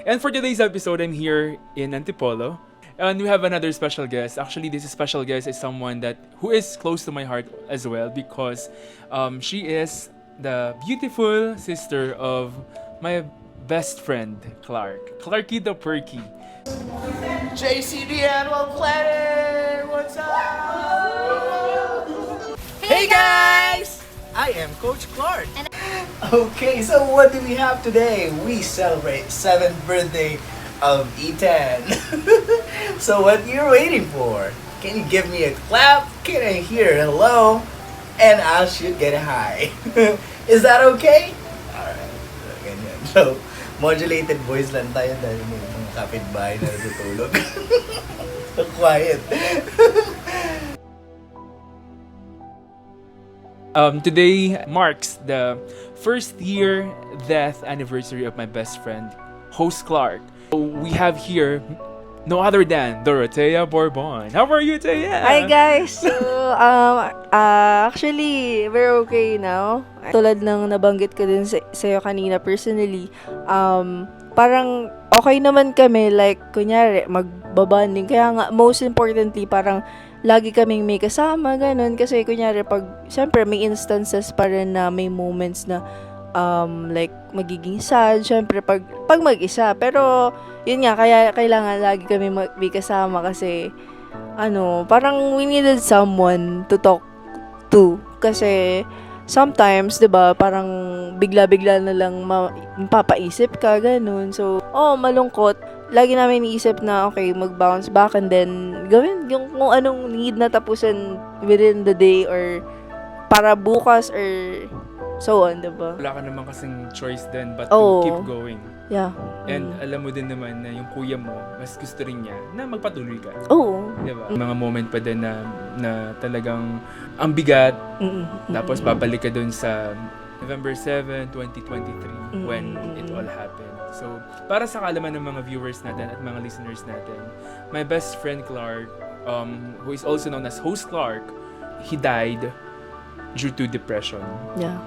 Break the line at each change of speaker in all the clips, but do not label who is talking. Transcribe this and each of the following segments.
And for today's episode, I'm here in Antipolo. And we have another special guest. Actually, this special guest is someone who is close to my heart as well because she is the beautiful sister of my best friend, Clark. Clarky the Perky.
JCD Animal Planet! What's up?
Hey guys!
I am Coach Clark. Okay, so what do we have today? We celebrate 7th birthday of Ethan. So what you're waiting for? Can you give me a clap? Can I hear hello? And I'll shoot get high. Is that okay? Alright, ganyan. So, modulated voice lang tayo dahil may mga kapitbahay na natutulog. So quiet.
Today marks the first year death anniversary of my best friend, host Clark. So we have here no other than Dorothea Bourbon. How are you, Thea?
Hi guys! So, actually, we're okay now. Tulad ng nabanggit ko din sa'yo kanina personally, parang okay naman kami, like, kunyari, magbabanding. Kaya nga, most importantly, parang lagi kaming may kasama, ganun. Kasi, kunyari, syempre, may instances pa rin na may moments na, like, magiging sad, syempre, pag mag-isa. Pero, yun nga, kaya kailangan lagi kami may kasama kasi, parang we needed someone to talk to. Kasi, sometimes, 'di ba, parang bigla-bigla na lang mapapaisip ka ganun. So, malungkot. Lagi namin iniisip na okay, mag-bounce back and then gawin yung kung anong need na tapusan within the day or para bukas or so on, 'di ba?
Wala ka naman kasing choice then but
Oo.
to keep going.
Yeah.
And alam mo din naman na yung kuya mo, mas gusto rin niya na magpatuloy ka.
Oo.
Diba? Mga moment pa din na talagang ang bigat. Tapos babalik ka dun sa November 7, 2023 when it all happened. So, para sa kaalaman ng mga viewers natin at mga listeners natin, my best friend Clark, who is also known as Host Clark, he died due to depression.
Yeah.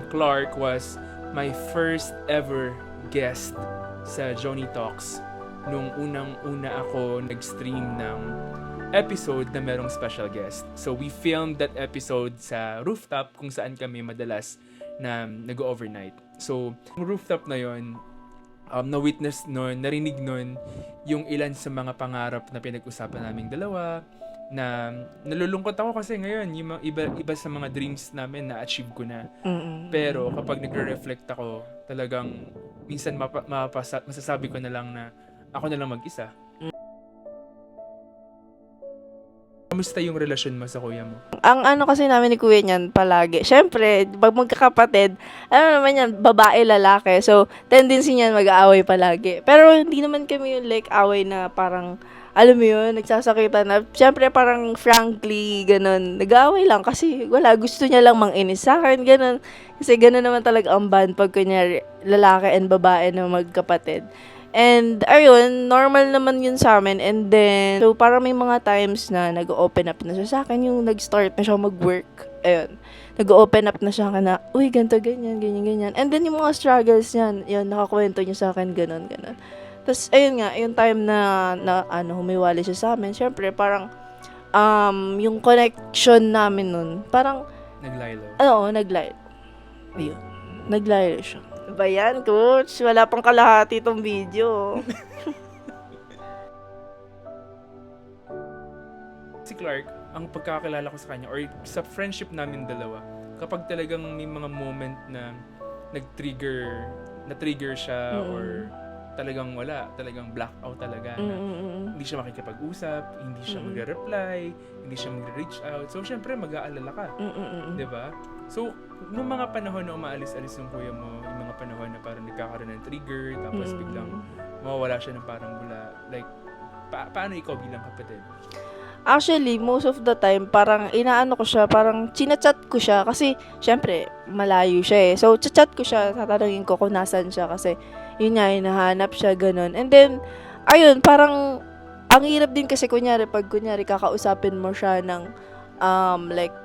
Clark was my first ever guest sa Johnny Talks nung unang-una ako nag-stream ng episode na merong special guest. So we filmed that episode sa rooftop kung saan kami madalas na nag-overnight. So yung rooftop na yon, na-witness nun, narinig nun yung ilan sa mga pangarap na pinag-usapan naming dalawa, na nalulungkot ako kasi ngayon yung mga iba sa mga dreams namin na-achieve ko na. Pero kapag nagre-reflect ako, talagang minsan masasabi ko na lang na ako na lang mag-isa. Kamusta yung relasyon mo sa kuya mo?
Ang kasi namin ni kuya niyan palagi, syempre, pag magkakapatid, naman yan, babae, lalaki. So, tendency niyan mag-aaway palagi. Pero hindi naman kami yung like away na parang, alam mo yun, nagsasakitan na. Syempre, parang frankly, ganun. Nag-aaway lang kasi wala, gusto niya lang manginis sa akin, ganun. Kasi ganun naman talaga ang band pag kunyari, lalaki and babae na magkapatid. And, ayun, normal naman yun sa amin. And then, so parang may mga times na nag-open up na siya sa akin, yung nag-start na siya mag-work. Ayun, nag-open up na siya na, uy, ganito, ganyan, ganyan, ganyan. And then, yung mga struggles niyan, yun, nakakwento niya sa akin, ganun, ganun. Tapos, ayun nga, yung time na humiwalay siya sa amin, syempre, parang, yung connection namin nun, parang,
Naglaylo.
naglaylo. Ayun, naglaylo siya. Ba yan, coach? Wala pang kalahati itong video.
Si Clark, ang pagkakakilala ko sa kanya, or sa friendship namin dalawa, kapag talagang may mga moment na na-trigger siya, or talagang wala, talagang blackout talaga. Hindi siya makikipag-usap, hindi siya magre-reply, hindi siya magre-reach out. So, syempre, mag-aalala ka. Diba? So, nung mga panahon na umaalis-alis yung kuya mo, yung mga panahon na parang nagkakaroon ng trigger, tapos biglang mawawala siya ng parang bula, like, paano ikaw bilang kapatid?
Actually, most of the time, parang inaano ko siya, parang chinachat ko siya kasi, syempre, malayo siya eh. So, chat ko siya, tatanungin ko kung nasan siya kasi, yun nga, hinahanap siya, ganun. And then, ayun, parang, ang hirap din kasi, kunyari, kakausapin mo siya ng, like,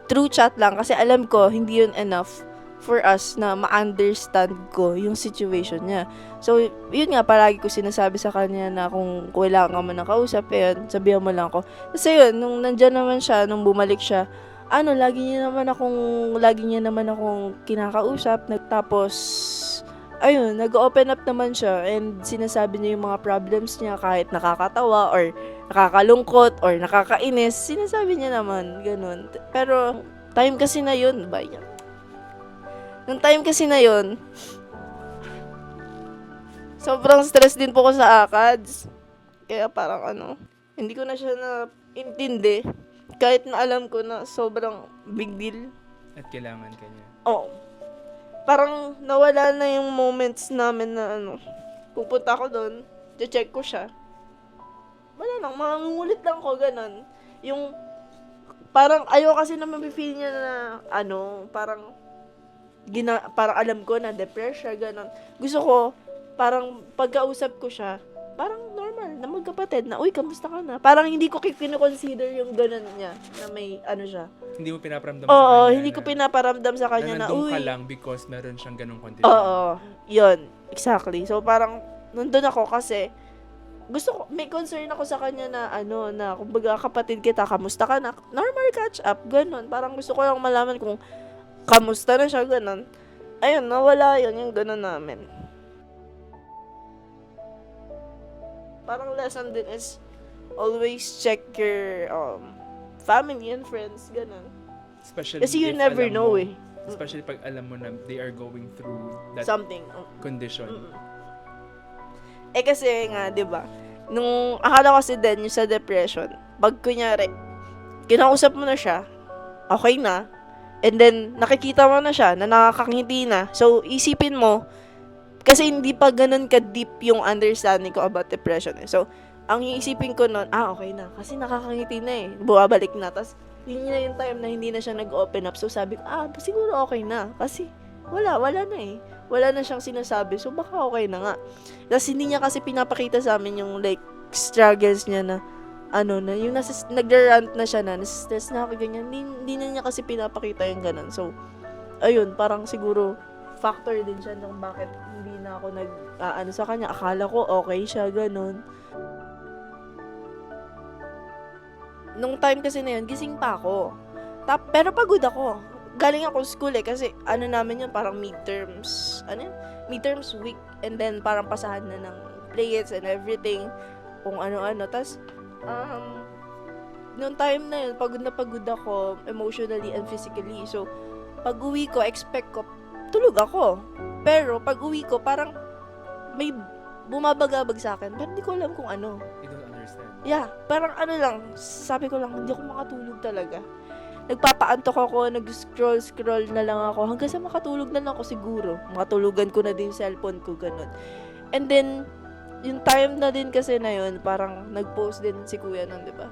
through chat lang, kasi alam ko, hindi yun enough for us na ma-understand ko yung situation niya. So, yun nga, palagi ko sinasabi sa kanya na kung kailangan ka man ng kausap, yun, sabihan mo lang ako. Kasi yun, nung nandyan naman siya, nung bumalik siya, lagi niya naman akong kinakausap. Tapos, ayun, nag-open up naman siya and sinasabi niya yung mga problems niya kahit nakakatawa or nakakalungkot or nakakainis, sinasabi niya naman, ganun. Pero, time kasi na yun, nung time kasi na yun, sobrang stress din po ko sa ACADS. Kaya parang hindi ko na siya naintindi. Kahit na alam ko na sobrang big deal.
At kailangan ka niya.
Oo. Parang nawala na yung moments namin na pupunta ako doon, check ko siya. Wala lang, mangungulit lang ko, ganun. Yung, parang ayaw kasi na mapifeel niya na, parang alam ko na depression, ganun. Gusto ko, parang pagkausap ko siya, parang normal, na magkapatid, na, uy, kamusta ka na? Parang hindi ko kino-consider yung ganun niya, na may, siya.
Hindi mo pinaparamdam sa
Oo,
kanya.
hindi ko pinaparamdam sa kanya na,
nandun
uy.
ka lang because meron siyang ganung condition.
Oo, yun, exactly. So, parang, nandun ako kasi, may concern ako sa kanya na, na, kumbaga, kapatid kita, kamusta ka na? Normal catch up, ganun. Parang gusto ko lang malaman kung, kamusta na siya, ganun. Ayun, nawala yun, yung ganun namin. Parang lesson din is, always check your, family and friends, ganun.
Especially
Kasi you
if
never
alam
know
mo,
eh.
Especially pag alam mo na they are going through that
Something.
condition.
Kasi nga, di ba, nung, akala kasi din, yung sa depression, pag kunyari, kinausap mo na siya, okay na, and then, nakikita mo na siya, na nakakangiti na, so, isipin mo, kasi hindi pa ganun ka-deep yung understanding ko about depression eh. So, ang iisipin ko nun, okay na, kasi nakakangiti na eh, bumabalik na, tas, yun na yung time na hindi na siya nag-open up, so sabi ko, siguro okay na, kasi, wala na eh. Wala na siyang sinasabi. So, baka okay na nga. Tapos, hindi niya kasi pinapakita sa amin yung, like, struggles niya na, na, yung nag-rant na siya na, nasa-stress na ako, ganyan. Hindi na niya kasi pinapakita yung ganun. So, ayun, parang siguro, factor din siya nung bakit hindi na ako sa kanya. Akala ko, okay siya, ganun. Nung time kasi na yun, gising pa ako. Pero pagod ako. Galing ako school kasi namin yun, parang midterms week, and then parang pasahan na ng plays and everything, kung ano-ano. Tas, noong time na yun, pagod na pagod ako, emotionally and physically. So, pag uwi ko, expect ko, tulog ako. Pero, pag uwi ko, parang may bumabagabag sa akin, pero hindi ko alam kung ano.
You don't understand.
Yeah, parang lang, sabi ko lang, hindi ako makatulog talaga. Nagpapaantok ako, nag-scroll na lang ako, hanggang sa makatulog na lang ako siguro. Makatulugan ko na din yung cellphone ko, ganun. And then, yung time na din kasi na yun, parang nag-post din si kuya nun, di ba?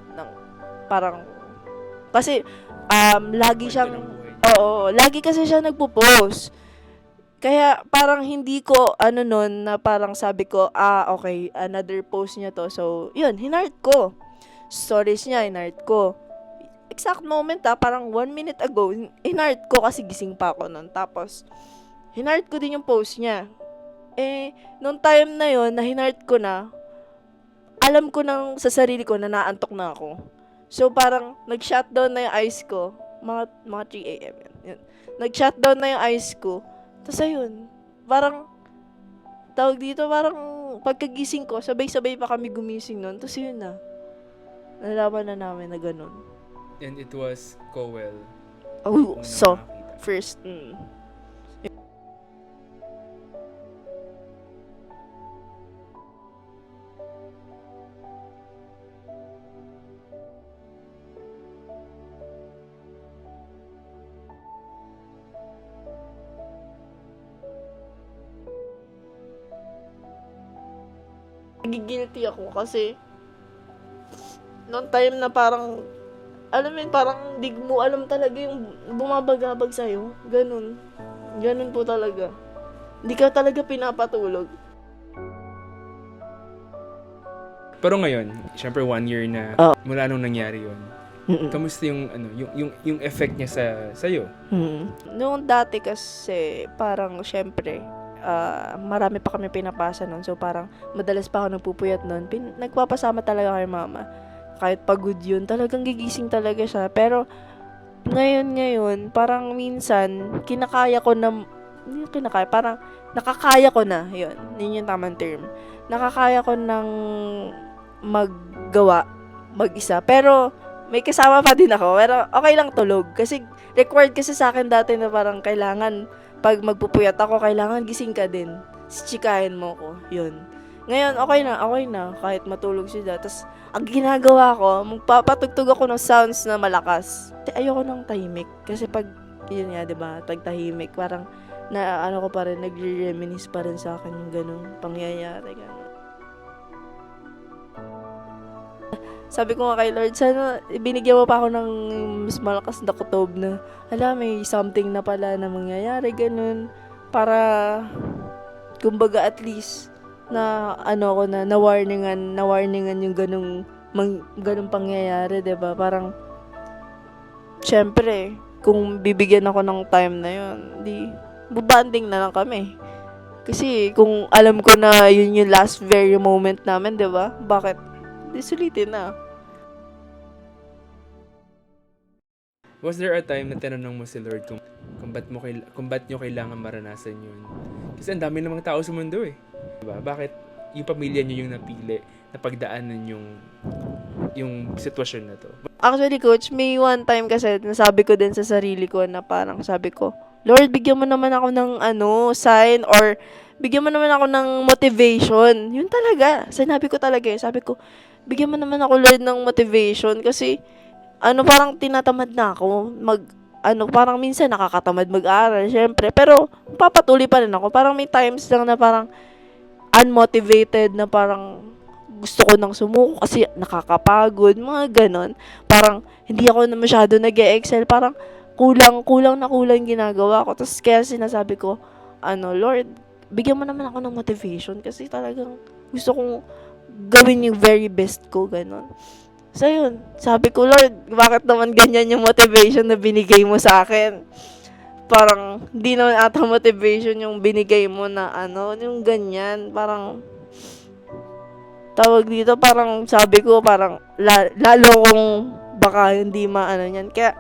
Parang, kasi, lagi siyang, lagi kasi siya nagpo-post. Kaya, parang hindi ko, nun, na parang sabi ko, okay, another post niya to. So, yun, hinart ko. Stories niya, hinart ko. Exact moment parang 1 minute ago, hinart ko kasi gising pa ako nun. Tapos, hinart ko din yung post niya. Nung time na yon na hinart ko na, alam ko nang sa sarili ko na naantok na ako. So, parang, nag-shutdown na yung eyes ko, mga 3 a.m. Yun. Nag-shutdown na yung eyes ko. Tapos, ayun, parang, tawag dito, parang, pagkagising ko, sabay-sabay pa kami gumising nun. Tapos, yun na. Nalaman na namin na ganun.
And it was Cowell.
So, first. Nagigilty ako kasi noong time na parang alam mo yun, parang di mo alam talaga yung bumabagabag sa'yo. Ganun. Ganun po talaga. Hindi ka talaga pinapatulog.
Pero ngayon, syempre 1 year na mula nung nangyari yun,
Mm-mm.
Kamusta yung ano, yung effect niya sa iyo?
Noong dati kasi, parang syempre, marami pa kami pinapasa nun. So, parang madalas pa ako nagpupuyat nun. Nagpapasama talaga kay mama. Kahit pagod yun, talagang gigising talaga siya. Pero, ngayon, parang minsan, parang nakakaya ko na, yun yung tamang term. Nakakaya ko ng maggawa, mag-isa. Pero, may kasama pa din ako, pero okay lang tulog. Kasi, required kasi sa akin dati na parang kailangan, pag magpupuyat ako, kailangan gising ka din. Chikahin mo ko, yun. Ngayon, okay na, kahit matulog siya. Tapos, ang ginagawa ko, magpapatugtog ako ng sounds na malakas. Ayoko ng tahimik. Kasi pag, yun nga, diba, tahimik, parang, ko pa rin, nagre-reminisce pa rin sa akin yung ganung pangyayari. Ganun. Sabi ko nga kay Lord, sana binigyan mo pa ako ng mas malakas na kutob na, may something na pala na mangyayari, ganun. Para, kumbaga at least, na na-warningan yung ganung pangyayari, diba? Parang, syempre, kung bibigyan ako ng time na yun, bubanding na lang kami. Kasi, kung alam ko na yun yung last very moment namin, diba? Bakit? Sulitin na.
Was there a time na tinanong mo si Lord kung ba't nyo kailangan maranasan yun? Kasi ang dami namang tao sa mundo eh. Diba? Bakit yung pamilya nyo yung napili na pagdaanan yung sitwasyon na to?
Actually, Coach, may one time kasi nasabi ko din sa sarili ko na parang sabi ko, Lord, bigyan mo naman ako ng sign or bigyan mo naman ako ng motivation. Yun talaga. Sinabi ko talaga eh. Sabi ko, bigyan mo naman ako, Lord, ng motivation kasi parang tinatamad na ako parang minsan nakakatamad mag-aral, syempre. Pero, papatuloy pa rin ako. Parang may times lang na parang unmotivated, na parang gusto ko nang sumuko kasi nakakapagod, mga ganon. Parang, hindi ako na masyado nag-excel. Parang, kulang ginagawa ko. Tapos, kaya sinasabi ko, Lord, bigyan mo naman ako ng motivation kasi talagang gusto kong gawin yung very best ko, ganon. So, yun. Sabi ko, Lord, bakit naman ganyan yung motivation na binigay mo sa akin? Parang, hindi naman ata motivation yung binigay mo na yung ganyan. Parang, tawag dito, parang sabi ko, parang, lalo kong baka hindi yan. Kaya,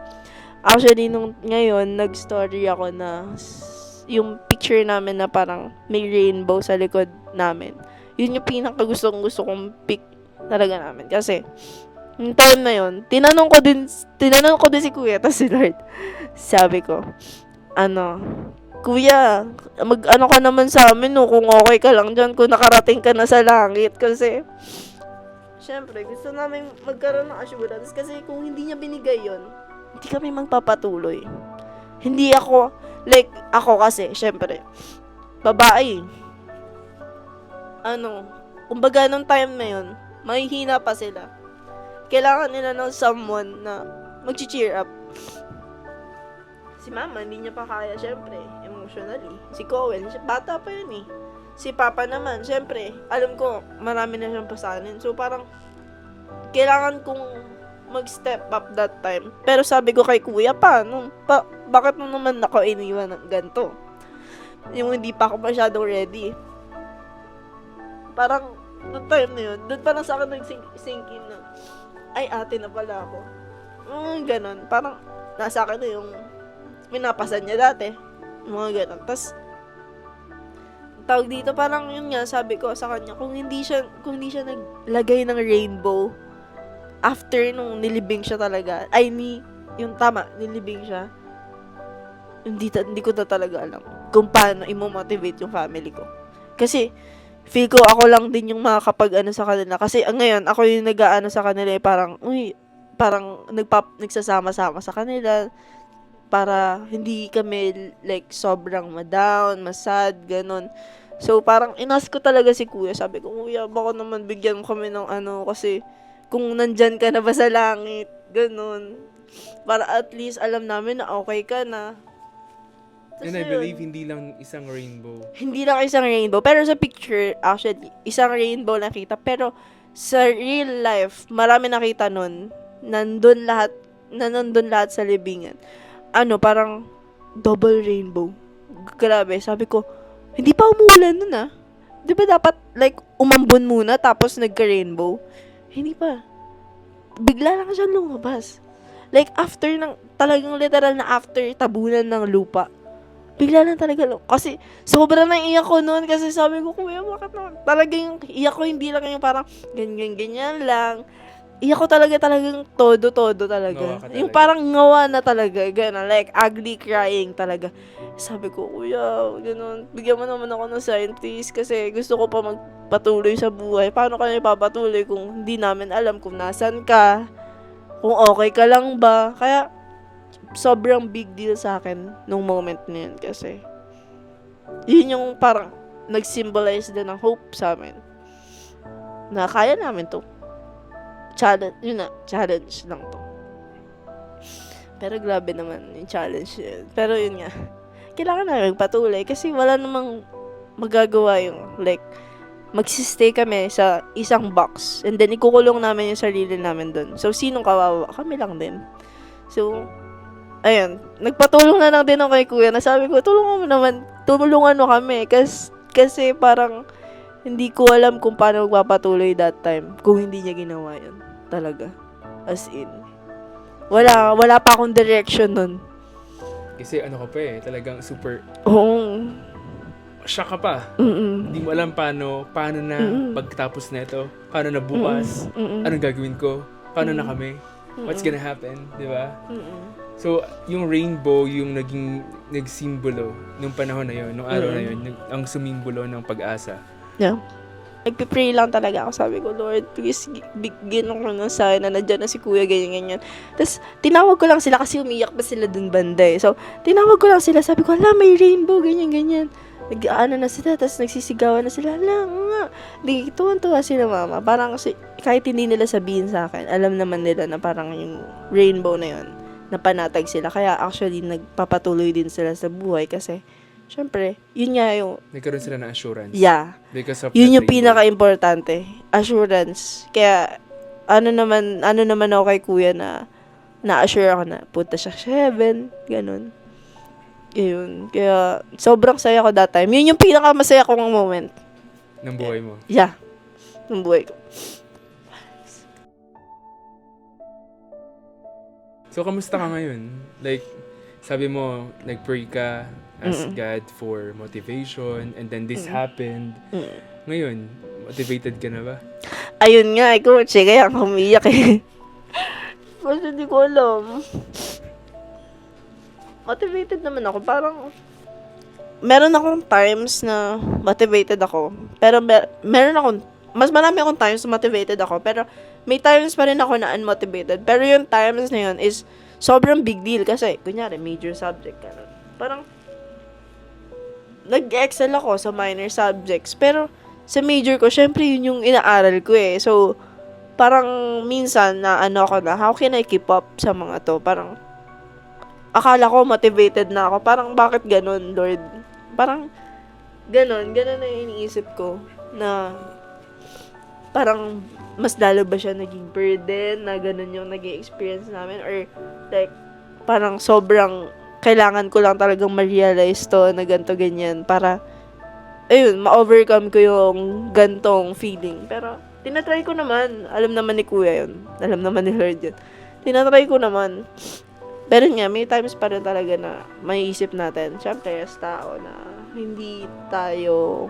actually, ngayon, nag-story ako na yung picture namin na parang may rainbow sa likod namin. Yun yung gusto kong pic talaga namin. Kasi, yung time na yun, tinanong ko din si Kuya, tapos si Lord. Sabi ko, Kuya, ka naman sa amin, no, kung okay ka lang dyan, kung nakarating ka na sa langit. Kasi, syempre, gusto namin magkaroon ng assurance. Kasi kung hindi niya binigay yun, hindi kami magpapatuloy. Hindi ako kasi, syempre, babae. Kumbaga, nung time na yun, mahihina pa sila. Kailangan nila ng someone na mag-cheer up. Si mama, hindi niya pa kaya, syempre, emotionally. Si Coel, bata pa yun eh. Si Papa naman, syempre, alam ko, marami na siyang pasanin. So, parang, kailangan kong mag-step up that time. Pero sabi ko kay Kuya, bakit mo naman ako iniwan ng ganito? Yung hindi pa ako masyadong ready. Parang, noong time na yun, doon parang sa akin nag-sink in na, ay, ate na pala ako. Ganon. Parang, nasa akin na yung minapasan niya dati. Mga ganon. Tapos, tawag dito, parang yun nga, sabi ko sa kanya, kung hindi siya naglagay ng rainbow, after nung nilibing siya talaga, nilibing siya, hindi ko na talaga alam kung paano i-motivate yung family ko. Kasi, feel ko ako lang din yung makakapag sa kanila. Kasi ngayon, ako yung nag-aano sa kanila parang nagsasama-sama sa kanila para hindi kami sobrang ma-down, ma-sad, ganun. So, parang inas ko talaga si Kuya. Sabi ko, Kuya, baka naman bigyan mo kami ng kasi kung nandyan ka na ba sa langit, ganun. Para at least alam namin na okay ka na.
And I believe hindi lang isang rainbow.
Hindi lang isang rainbow. Pero sa picture, actually, isang rainbow nakita. Pero sa real life, marami nakita nun. nandun lahat sa libingan. Parang double rainbow. Grabe, sabi ko, hindi pa umuulan nun ah. Di ba dapat like umambon muna tapos nagka-rainbow? Hindi pa. Bigla lang siya lumabas. Like talagang literal na after tabunan ng lupa. Bigla lang talaga kasi sobrang naiiyak ko noon kasi sabi ko, kuya, bakit naman? Talagang iyak ko, hindi lang yung parang ganyan lang. Iyak ko talagang todo talaga. Yung parang ngawa na talaga, gano'n, like ugly crying talaga. Sabi ko, kuya, gano'n, bigyan mo naman ako ng sign, please, kasi gusto ko pa magpatuloy sa buhay. Paano kaya ipapatuloy kung hindi namin alam kung nasan ka, kung okay ka lang ba? Kaya, sobrang big deal sa akin nung moment na yun kasi yun yung parang nag-symbolize din ng hope sa amin na kaya namin to. Challenge lang to. Pero grabe naman yung challenge yun. Pero yun nga, kailangan namin magpatuloy kasi wala namang magagawa yung like magsistay kami sa isang box and then ikukulong namin yung sarili namin dun. So, sinong kawawa? Kami lang din. So, ayun, nagpatulong na lang din ako kay kuya na sabi ko, tulungan mo kami kasi parang hindi ko alam kung paano magpapatuloy that time kung hindi niya ginawa yun. Talaga. As in. Wala pa akong direction nun.
Kasi ano ka pa talagang super
Oo.
shock ka pa. Hindi mo alam paano na pagtapos na ito, paano na bukas, anong gagawin ko, paano na kami, what's gonna happen, di ba? So, yung rainbow, yung nagsimbolo nung panahon na yun, nung araw na yun, ang sumimbolo ng pag-asa.
Yeah. Nagpipray lang talaga ako. Sabi ko, Lord, please, bigyan ako ng sign na nandiyan na si kuya, ganyan. Tapos, tinawag ko lang sila kasi umiyak pa sila dun banda eh. So, tinawag ko lang sila. Sabi ko, may rainbow, ganyan. Nag-ano na sila, tapos nagsisigawan na sila. Nga. Di, tuwan-tuwa sila, mama. Parang, kahit hindi nila sabihin sa akin, alam naman nila na parang yung rainbow na yun, napanatag sila. Kaya actually, nagpapatuloy din sila sa buhay kasi, syempre, yun nga yung...
Nagkaroon sila ng assurance.
Yeah.
Because of
yun yung pinaka-importante. Assurance. Kaya, ano naman ako kay kuya na na-assure ako na punta siya sa heaven. Ganun. Yun. Kaya, sobrang saya ko that time. Yun yung pinaka-masaya kong moment.
Ng buhay mo.
Yeah. Ng buhay ko.
So, kamusta ka ngayon? Like, sabi mo, nag-pray ka, ask God for motivation, and then this happened. Ngayon, motivated ka na ba?
Ayun nga, coach, kaya ako umiyak eh. Kasi hindi ko alam. Motivated naman ako. Parang, meron akong times na motivated ako. Pero mas marami akong times na motivated ako. Pero, may times pa rin ako na unmotivated. Pero yung times na yun is sobrang big deal. Kasi, kunyari, major subject ka. Parang, nag-excel ako sa minor subjects. Pero, sa major ko, syempre yun yung inaaral ko eh. So, parang minsan na ako na, how can I keep up sa mga to? Parang, akala ko motivated na ako. Parang, bakit ganun, Lord? Parang, ganun na yung iniisip ko. Na, parang, mas lalo ba siya naging burden na ganun yung nag-experience namin? Or, like, parang sobrang kailangan ko lang talagang ma-realize to na ganito ganyan para ayun, ma-overcome ko yung gantong feeling. Pero tinatry ko naman. Alam naman ni kuya yun. Alam naman ni Lord yun. Tinatry ko naman. Pero nga, may times pa rin talaga na maiisip natin. Siyempre, as tao na hindi tayo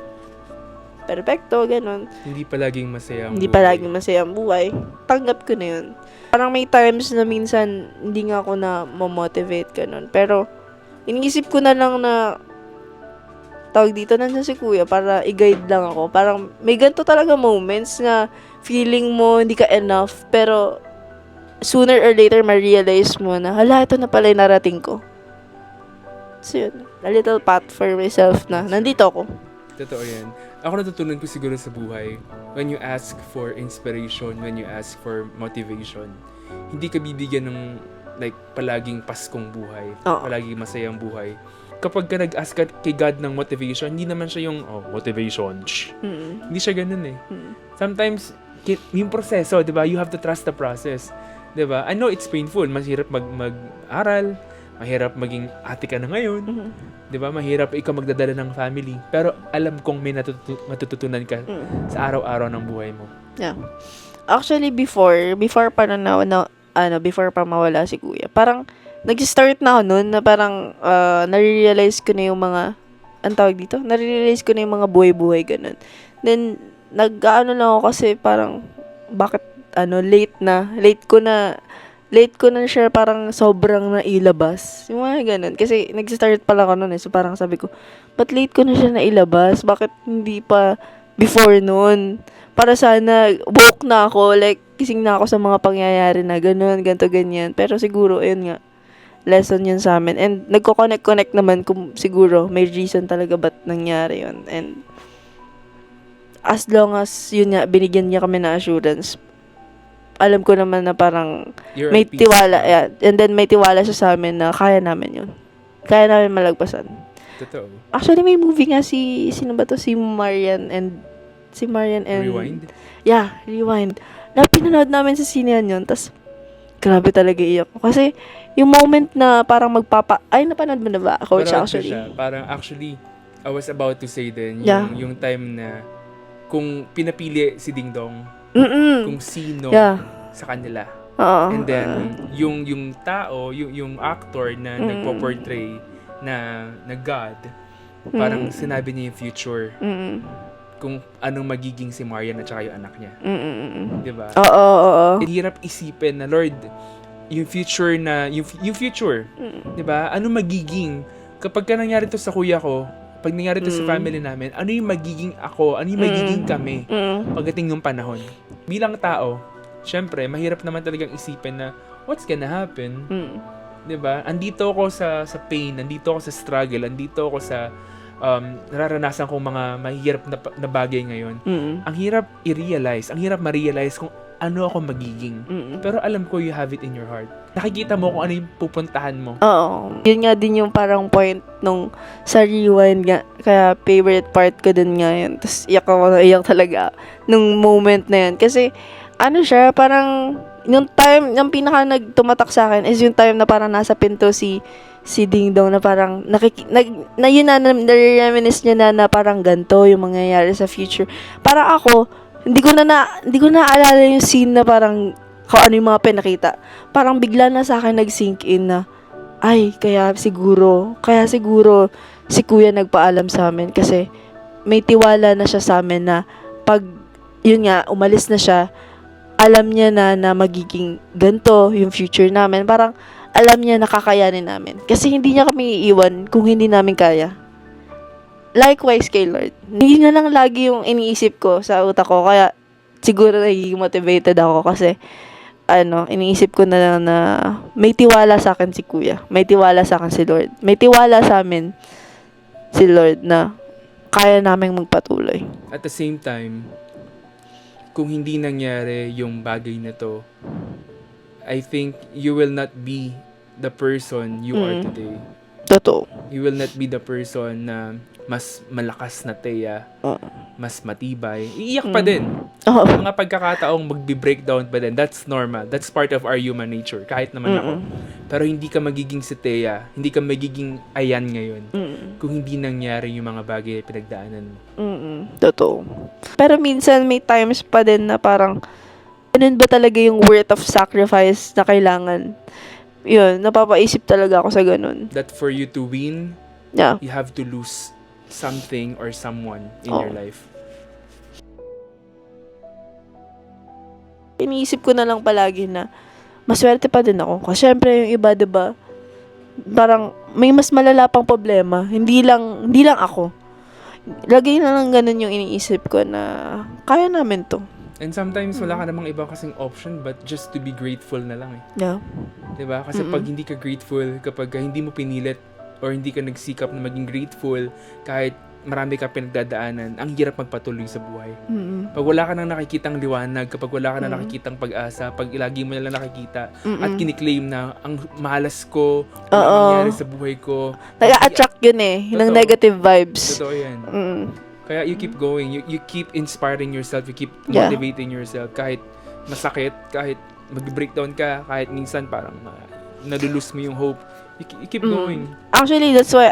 perfecto, ganun.
Hindi palaging masaya ang
Hindi
buhay.
palaging masaya ang buhay. Tanggap ko na yun. Parang may times na minsan hindi nga ako na ma-motivate ganun. Pero iniisip ko na lang na tawag dito nandiyan si kuya para i-guide lang ako. Parang may ganito talaga moments na feeling mo hindi ka enough pero sooner or later ma-realize mo na hala, ito na pala yung narating ko. So yun, a little path for myself na nandito ako.
Totoo yan. Ako natutunan ko siguro sa buhay, when you ask for inspiration, when you ask for motivation, hindi ka bibigyan ng like palaging paskong buhay, palaging masayang buhay. Kapag ka nag-ask ka kay God ng motivation, hindi naman siya yung, motivation. Hindi siya ganun eh. Sometimes, yung proseso, di ba? You have to trust the process. 'Di ba? I know it's painful. Mahirap mag-aral, mahirap maging ate ka na ngayon. 'Di ba? Mahirap ikaw magdadala ng family. Pero alam kong may matututunan ka sa araw-araw ng buhay mo.
Yeah. Actually, before pa before pa mawala si Kuya, parang nag-start na ako noon na parang nare-realize ko na yung mga, ang tawag dito? Nare-realize ko na yung mga buhay-buhay, ganun. Then, nag-ano lang ako kasi parang, bakit, late ko na siya parang sobrang nailabas. Yung mga ganun. Kasi, nag-start pala ako noon eh. So, parang sabi ko, ba't late ko na siya nailabas? Bakit hindi pa before noon? Para sana, woke na ako, like, gising na ako sa mga pangyayari na ganun, ganto, ganyan. Pero siguro, ayun nga, lesson yun sa amin. And nagko-connect naman kung siguro may reason talaga ba't nangyari yun. And as long as, yun nga, binigyan niya kami na assurance, alam ko naman na parang
You're
may
at peace
tiwala,
now.
yeah, and then may tiwala siya sa amin na kaya namin yun. Kaya namin malagpasan.
Totoo.
Actually, may movie nga sino ba to? Si Marian and
Rewind?
Yeah, Rewind. Na pinanood namin sa sinehan yun, tas grabe talaga iyak ko. Kasi, yung moment na parang napanood mo na ba, Coach,
Parang
actually?
siya. Parang actually, I was about to say din,
Yeah.
yung time na, kung pinapili si Ding Dong, kung sino
Yeah.
sa kanila.
Oo.
And then, yung tao, yung actor na nagpo-portray na God, parang sinabi niya yung future, kung anong magiging si Marian at saka yung anak niya. Diba?
Oo.
Hirap isipin na, Lord, yung future na, yung future, diba? Ano magiging, kapag ka nangyari to sa kuya ko, pag nangyari to sa family namin, ano yung magiging ako, ano yung magiging kami, pagdating ng panahon. Bilang tao, syempre, mahirap naman talagang isipin na, what's gonna happen? Diba? Andito ako sa pain, andito ako sa struggle, andito ako sa nararanasan kong mga mahirap na bagay ngayon. Ang hirap i-realize, ang hirap ma-realize kung ano ako magiging. Pero alam ko you have it in your heart. Nakikita mo kung ano yung pupuntahan mo.
Oo. Yun nga din yung parang point nung sa Rewind nga. Kaya favorite part ko din nga yun. Tapos iyak talaga nung moment na yun. Kasi ano siya, parang yung time, yung pinaka nagtumatak sa akin is yung time na parang nasa pinto si Ding Dong na parang yun na nare-reminisce niya na parang ganito yung mangyayari sa future. Parang ako, hindi ko na alala yung scene na parang kung ano yung mga pinakita. Parang bigla na sa akin nag-sink in na kaya siguro si Kuya nagpaalam sa amin kasi may tiwala na siya sa amin na pag yun nga umalis na siya, alam niya na magiging ganito yung future namin. Parang alam niya na kakayanin namin. Kasi hindi niya kami iiwan kung hindi namin kaya. Likewise kay Lord. Hindi na lang lagi yung iniisip ko sa utak ko. Kaya siguro nagiging motivated ako kasi iniisip ko na lang na may tiwala sa akin si Kuya. May tiwala sa akin si Lord. May tiwala sa amin si Lord na kaya naming magpatuloy.
At the same time, kung hindi nangyari yung bagay na to, I think you will not be the person you are today.
Totoo.
You will not be the person na mas malakas na Thea, mas matibay. Iiyak pa din. Mga pagkakataong magbi-breakdown pa din. That's normal. That's part of our human nature. Kahit naman ako. Pero hindi ka magiging si Thea. Hindi ka magiging ayan ngayon. Kung hindi nangyari yung mga bagay na pinagdaanan mo.
Totoo. Pero minsan may times pa din na parang ganun ba talaga yung worth of sacrifice na kailangan? Yun, napapaisip talaga ako sa ganun.
That for you to win,
Yeah.
you have to lose something or someone in your life.
Iniisip ko na lang palagi na maswerte pa din ako. Kasi syempre yung iba, diba, parang may mas malala pang problema. Hindi lang ako. Lagi na lang ganun yung iniisip ko na kaya namin to.
And sometimes wala ka namang iba kasing option but just to be grateful na lang eh.
Yeah.
Diba? Kasi pag hindi ka grateful, kapag hindi mo pinilit or hindi ka nagsikap na maging grateful kahit marami ka pinagdadaanan, ang hirap magpatuloy sa buhay. Pag wala ka nang nakikitang liwanag, kapag wala ka nang nakikitang pag-asa, pag lagi mo na lang nakikita at kiniklaim na ang malas ko, wala mangyari sa buhay ko.
Nag-a-attract yun eh, ng
Totoo.
negative vibes.
Totoo yan. Kaya you keep going, you keep inspiring yourself, you keep
Yeah.
motivating yourself kahit masakit, kahit mag-breakdown ka, kahit minsan parang nalulus mo yung hope, you keep going.
Actually, that's why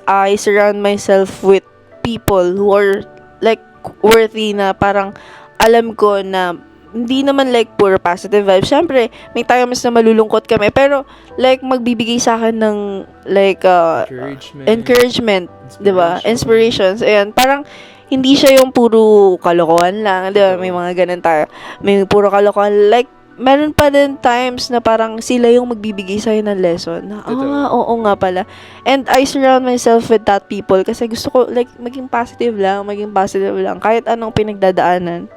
I surround myself with people who are like worthy, na parang alam ko na hindi naman like pure positive vibes. Syempre, may times na malulungkot kami, pero like magbibigay sa akin ng like encouragement, 'di ba? Inspirations. Ayan, parang hindi siya yung puro kalokohan lang, 'di ba? May mga ganun tayo. May puro kalokohan, like meron pa din times na parang sila yung magbibigay sa'yo ng lesson. Na, oo nga pala. And I surround myself with that people kasi gusto ko, like, maging positive lang. Kahit anong pinagdadaanan,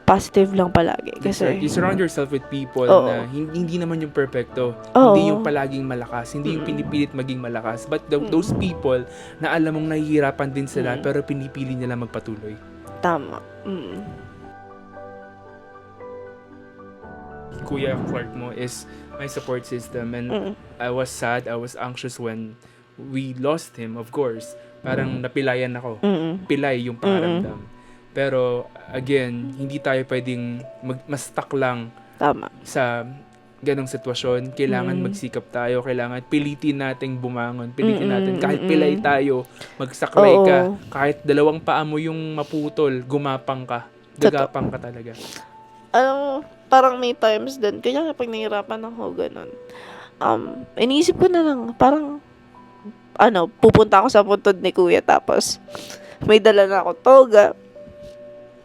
positive lang palagi. Kasi,
you surround yourself with people na hindi naman yung perfecto.
Oo.
Hindi yung palaging malakas. Hindi yung pinipilit maging malakas. But those people na alam mong nahihirapan din sila pero pinipili nila magpatuloy.
Tama.
Kuya Clark mo is my support system, and I was sad, I was anxious when we lost him, of course. Parang napilayan ako. Pilay yung pakiramdam. Pero again, hindi tayo pwedeng mas-stuck lang sa ganong sitwasyon. Kailangan magsikap tayo, kailangan pilitin nating bumangon, pilitin natin kahit pilay tayo, magsaklay ka, kahit dalawang paa mo yung maputol, gumapang ka, gagapang ka talaga.
Parang may times din, kaya pag nahihirapan ako, ganun. Iniisip ko na lang, parang, pupunta ako sa puntod ni Kuya, tapos, may dala na ako toga,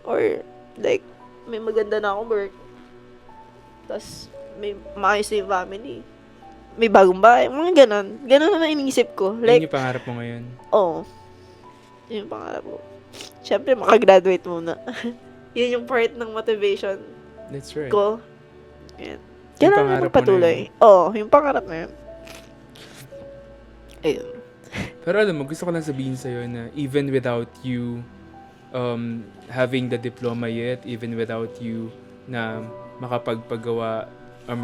or, like, may maganda na akong work, tapos, may maayos na yung family, may bagong bahay, mga ganun. Ganun na iniisip ko. Like,
yun yung pangarap mo ngayon?
Oo. Yun yung pangarap mo. Siyempre, makagraduate muna. Yun yung part ng motivation.
That's right.
Ko. Yan. Kailangan magpatuloy. Yung pangarap na yun. Ayun.
Pero alam mo, gusto ko lang sabihin sa'yo na even without you having the diploma yet, even without you na makapagpagawa or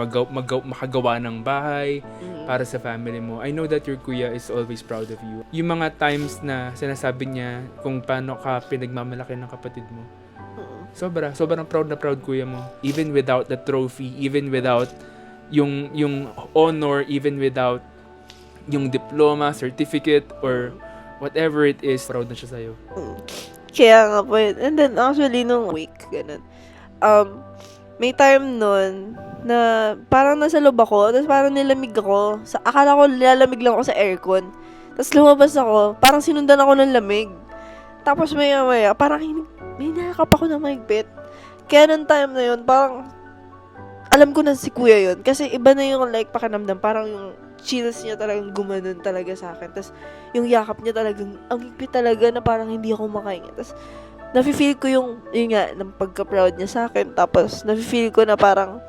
makagawa ng bahay para sa family mo, I know that your kuya is always proud of you. Yung mga times na sinasabi niya kung paano ka pinagmamalaki ng kapatid mo, sobrang proud na proud kuya mo. Even without the trophy, even without yung honor, even without yung diploma, certificate, or whatever it is, proud na siya sa'yo.
Kaya nga po yun. And then, actually, nung week, ganun. May time nun na parang nasa loob ako, tapos parang nilamig ako. Akala ko nilalamig lang ako sa aircon. Tapos lumabas ako, parang sinundan ako ng lamig. Tapos maya, parang may nakakap ako na mahigpit. Kaya nung time na yun, parang alam ko na si kuya yun. Kasi iba na yung like pakiramdam. Parang yung chills niya talagang gumanon talaga sa akin. Tapos yung yakap niya talagang, ang higpit talaga na parang hindi ako makahinga. Tapos nafe-feel ko yung nga, ng pagka-proud niya sa akin. Tapos nafe-feel ko na parang,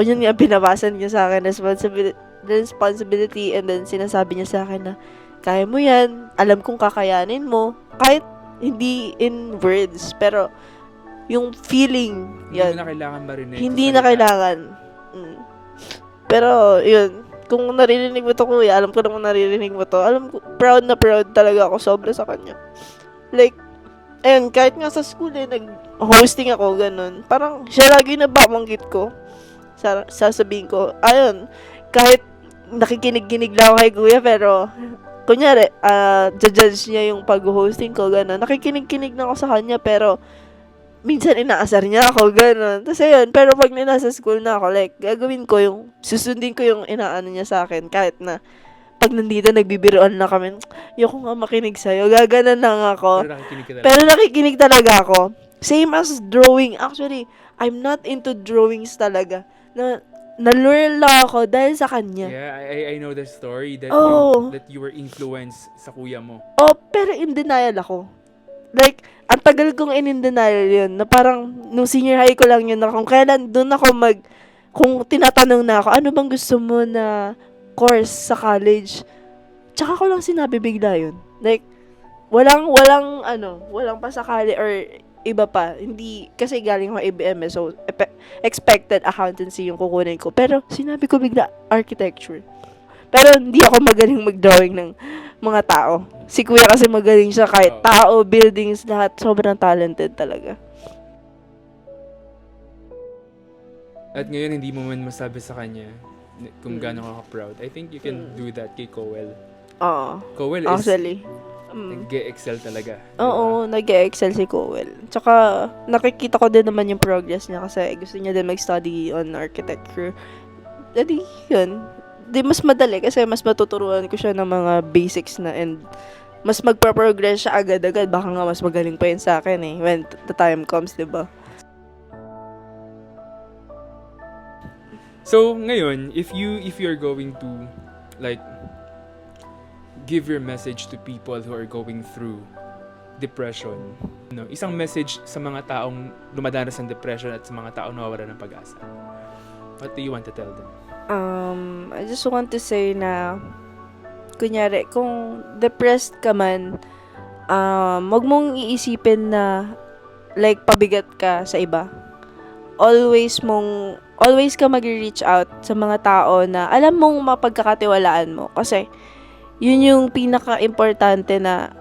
yun nga, binabasan niya sa akin, responsibility, and then sinasabi niya sa akin na, kaya mo yan, alam kong kakayanin mo, kahit hindi in words, pero yung feeling, yan.
Hindi na kailangan marinig.
Hindi na kailangan. Pero, yun, kung naririnig mo to, kuya, alam ko naman naririnig mo to, alam ko, proud na proud talaga ako sobra sa kanya. Like, ayun, kahit nga sa school nag-hosting ako, ganun, parang siya lagi na babanggit ko, sasabihin ko, ayun, kahit nakikinig-kinig lang ako kay kuya, pero, kunyari, judge niya yung pag-hosting ko, gano'n. Nakikinig-kinig na ako sa kanya, pero minsan inaasar niya ako, gano'n. Tapos ayun, pero pag nasa school na ako, like, gagawin ko susundin ko yung inaano niya sa akin, kahit na, pag nandito, nagbibiroan na kami, ayoko nga makinig sa'yo, gaganan lang ako. Pero nakikinig talaga ako. Same as drawing. Actually, I'm not into drawings talaga. Na-lure lang ako dahil sa kanya.
Yeah, I know the story that you were influenced sa kuya mo.
Pero in denial ako. Like, ang tagal kong in denial yun, na parang, nung senior high ko lang yun, na kung kailan doon ako kung tinatanong na ako, ano bang gusto mo na course sa college, tsaka ko lang sinabi bigla yun. Like, walang pasakali or iba pa. Hindi, kasi galing ako ABM, so expected accountancy yung kukunin ko. Pero sinabi ko bigla, architecture. Pero hindi ako magaling mag-drawing ng mga tao. Si kuya kasi magaling siya kahit tao, buildings, lahat. Sobrang talented talaga.
At ngayon, hindi mo man masabi sa kanya kung gaano ka proud. I think you can do that kay Cowell.
Oo.
Cowell is
Actually.
nag-excel talaga.
Oo, nag-excel si Cowell. Tsaka, nakikita ko din naman yung progress niya kasi gusto niya din mag-study on architecture. Dadi, yun. Di mas madali kasi mas matuturuan ko siya ng mga basics na and mas magpa-progress siya agad-agad. Baka nga mas magaling pa yun sa akin eh when the time comes, di ba?
So, ngayon, if you're going to, like, give your message to people who are going through depression, isang message sa mga taong lumadanas ng depression at sa mga taong nawawalan ng pag-asa, what do you want to tell them?
I just want to say na, kunyari, kung depressed ka man, wag mong iisipin na, like, pabigat ka sa iba. Always ka mag-reach out sa mga tao na alam mong mapagkakatiwalaan mo. Kasi, yun yung pinaka-importante na,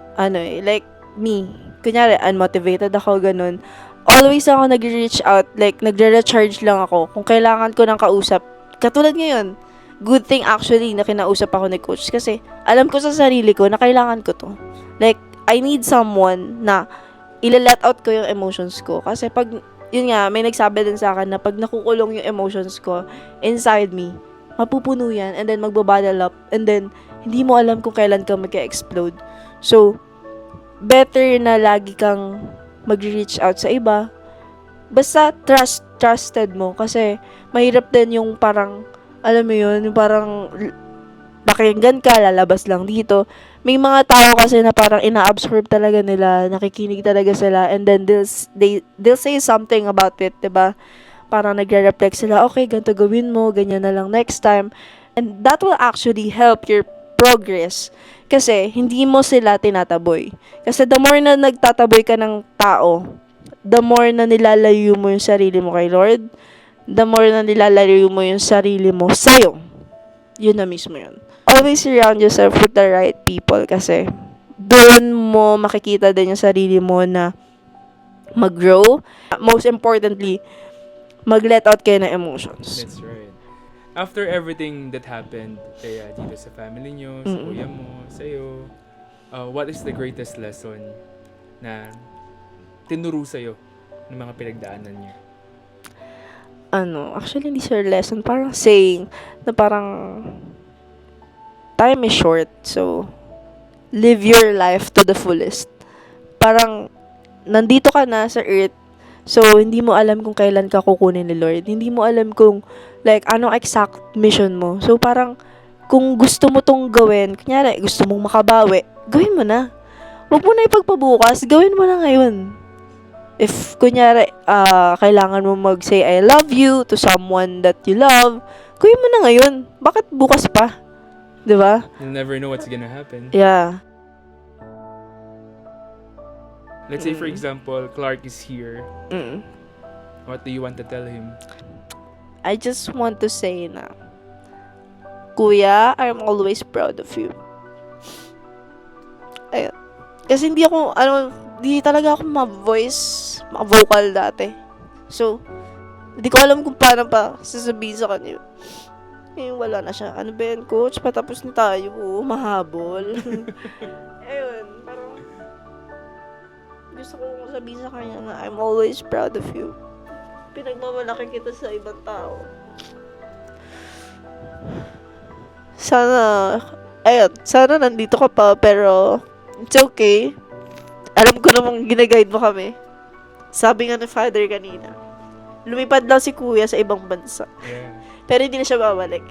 like me. Kunyari, unmotivated ako, ganun. Always ako nag-reach out, like, nagre-recharge lang ako. Kung kailangan ko ng kausap. Katulad ngayon, good thing actually na kinausap ako ni coach. Kasi, alam ko sa sarili ko na kailangan ko to. Like, I need someone na ila-let out ko yung emotions ko. Kasi pag yun nga, may nagsabi din sa akin na pag nakukulong yung emotions ko inside me, mapupuno yan and then magbabottle up and then hindi mo alam kung kailan ka mag-explode. So, better na lagi kang mag-reach out sa iba. Basta trusted mo kasi mahirap din yung parang, alam mo yun, yung parang pakinggan ka, lalabas lang dito. May mga tao kasi na parang ina-absorb talaga nila, nakikinig talaga sila, and then they'll say something about it, diba? Parang nagre-reflect sila, okay, ganito gawin mo, ganyan na lang next time. And that will actually help your progress. Kasi, hindi mo sila tinataboy. Kasi the more na nagtataboy ka ng tao, the more na nilalayo mo yung sarili mo kay Lord, the more na nilalayo mo yung sarili mo sa'yo. Yun na mismo yun. Always surround yourself with the right people kasi doon mo makikita din yung sarili mo na mag-grow. Most importantly, mag-let out kayo ng emotions.
That's right. After everything that happened, kaya dito sa family nyo, sa kuya mo, sa'yo, what is the greatest lesson na tinuro sa'yo ng mga pinagdaanan niyo?
Actually, hindi siya lesson. Parang saying na parang time is short, so live your life to the fullest. Parang nandito ka na sa earth, so hindi mo alam kung kailan ka kukunin ni Lord. Hindi mo alam kung like anong exact mission mo. So parang kung gusto mo tong gawin, kunyari gusto mong makabawi, gawin mo na. Huwag mo na ipagpabukas, gawin mo na ngayon. If kunyari kailangan mo mag-say I love you to someone that you love, gawin mo na ngayon. Bakit bukas pa? Diba?
You'll never know what's gonna happen.
Yeah.
Let's say, for example, Clark is here. What do you want to tell him?
I just want to say na, Kuya, I'm always proud of you. Ayun. Kasi hindi talaga ako ma-vocal dati. So, hindi ko alam kung paano pa sasabihin sa kanya. Ngayon wala na siya. Ano ba yan, coach? Patapos na tayo. Mahabol. Ayun, parang gusto ko sabihin sa kanya na I'm always proud of you. Pinagmamalaki kita sa ibang tao. Sana nandito ka pa, pero it's okay. Alam ko namang ginaguide mo kami. Sabi nga ng father kanina, lumipad lang si kuya sa ibang bansa.
Yeah.
Pero hindi na siya babalik.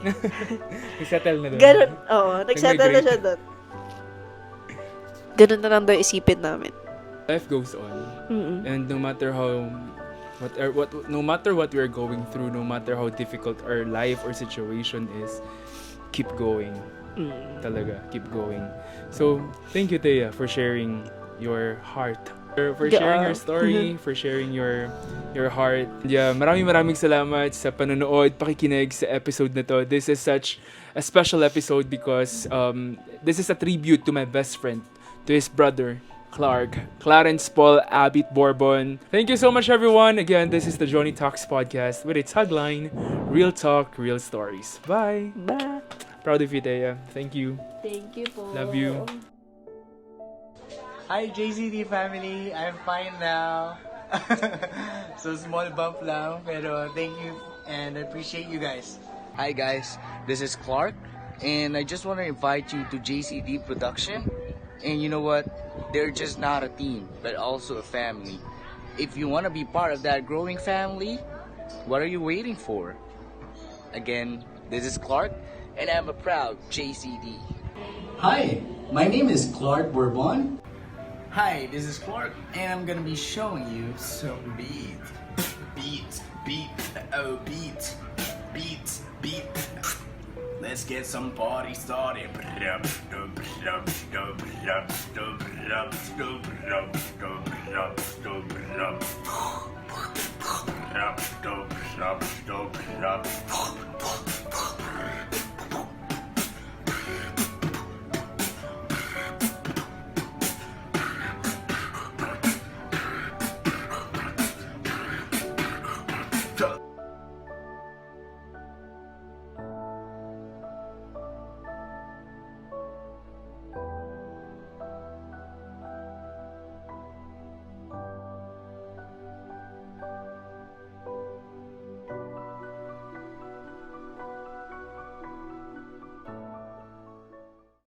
Nagsettle na doon.
Ganun, oo. Nagsettle na siya doon. Ganun na lang daw isipin namin.
Life goes on. And no matter what we are going through, no matter how difficult our life or situation is, keep going. Talaga, keep going. So, thank you, Thea, for sharing your heart. For sharing your story, for sharing your heart. Yeah, maraming salamat sa panonood, pakikinig sa episode na to. This is such a special episode because this is a tribute to my best friend, to his brother, Clark, Clarence Paul Abit Bourbon. Thank you so much, everyone. Again, this is the Johnny Talks podcast with a tagline, Real Talk, Real Stories. Bye!
Bye.
Proud of you, Thea. Thank you.
Thank you po.
Love you.
Hi JCD family, I'm fine now. So small bump lang, pero thank you and I appreciate you guys. Hi guys, this is Clark and I just want to invite you to JCD Production. And you know what? They're just not a team, but also a family. If you want to be part of that growing family, what are you waiting for? Again, this is Clark and I'm a proud JCD.
Hi, my name is Clark Bourbon.
Hi, this is Clark, and I'm gonna be showing you some beat. Oh beat. Let's get some party started.